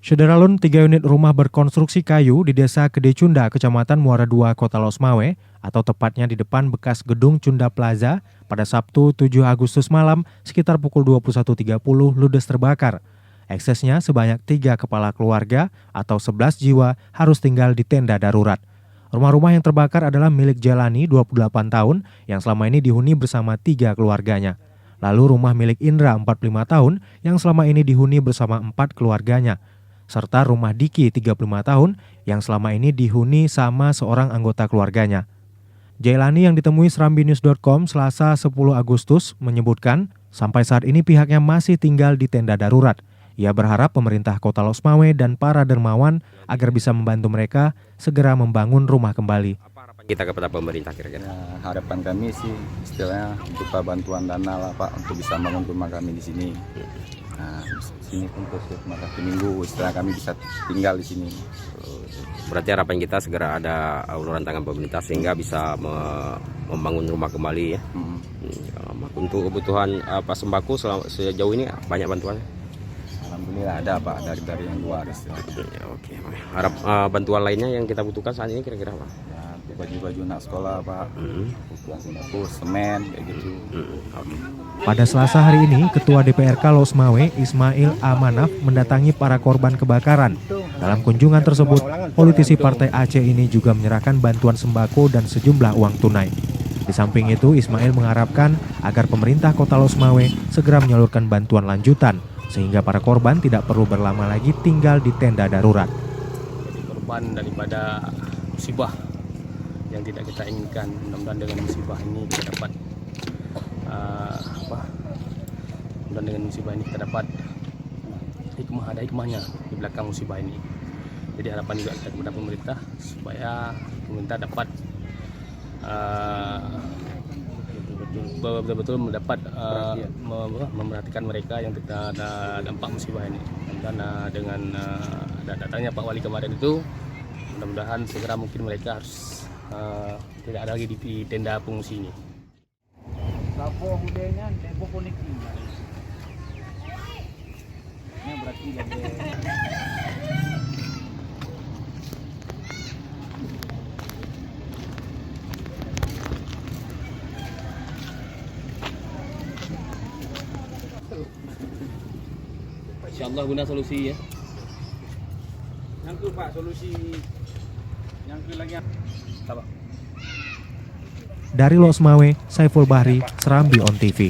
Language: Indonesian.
Syederalun 3 unit rumah berkonstruksi kayu di Desa Gede Cunda, Kecamatan Muara II, Kota Losmawe, atau tepatnya di depan bekas gedung Cunda Plaza, pada Sabtu 7 Agustus malam sekitar pukul 21.30 ludes terbakar. Eksesnya sebanyak 3 kepala keluarga atau 11 jiwa harus tinggal di tenda darurat. Rumah-rumah yang terbakar adalah milik Jelani, 28 tahun, yang selama ini dihuni bersama 3 keluarganya. Lalu rumah milik Indra, 45 tahun, yang selama ini dihuni bersama 4 keluarganya. Serta rumah Diki, 35 tahun, yang selama ini dihuni sama seorang anggota keluarganya. Jailani yang ditemui serambinews.com Selasa 10 Agustus menyebutkan, sampai saat ini pihaknya masih tinggal di tenda darurat. Ia berharap pemerintah Kota Losmawe dan para dermawan agar bisa membantu mereka segera membangun rumah kembali. Apa harapan kita kepada pemerintah kira-kira? Ya, harapan kami sih istilahnya berupa bantuan dana lah Pak untuk bisa membangun rumah kami di sini. Nah, sini untuk makan minggu istilah kami bisa tinggal di sini. Berarti harapan kita segera ada uluran tangan pemerintah sehingga bisa membangun rumah kembali ya. Untuk kebutuhan sembako sejauh ini banyak bantuannya. Alhamdulillah ada Pak dari yang luar istilahnya. Ya, oke. Harap bantuan lainnya yang kita butuhkan saat ini kira-kira apa? Ya, baju-baju anak sekolah Pak, kebutuhan sembako, semen kayak gitu. Okay. Pada Selasa hari ini, Ketua DPRK Losmawe Ismail Amanaf mendatangi para korban kebakaran. Dalam kunjungan tersebut, politisi Partai Aceh ini juga menyerahkan bantuan sembako dan sejumlah uang tunai. Di samping itu, Ismail mengharapkan agar pemerintah Kota Losmawe segera menyalurkan bantuan lanjutan, sehingga para korban tidak perlu berlama lagi tinggal di tenda darurat. Jadi korban daripada musibah yang tidak kita inginkan, mudah-mudahan dengan musibah ini kita dapat mudah-mudahan dengan musibah ini kita dapat ada hikmahnya di belakang musibah ini. Jadi harapan juga kita kepada pemerintah supaya pemerintah dapat betul-betul mendapat memerhatikan mereka yang ada dampak musibah ini. Dan dengan datangnya Pak Wali kemarin itu, mudah-mudahan segera mungkin mereka harus tidak ada lagi di tenda pengungsi ini. Berarti insyaallah guna solusi ya. Yang tu Pak solusi yang lagi apa? Dari Losmawe, Saiful Bahri, Serambi On TV.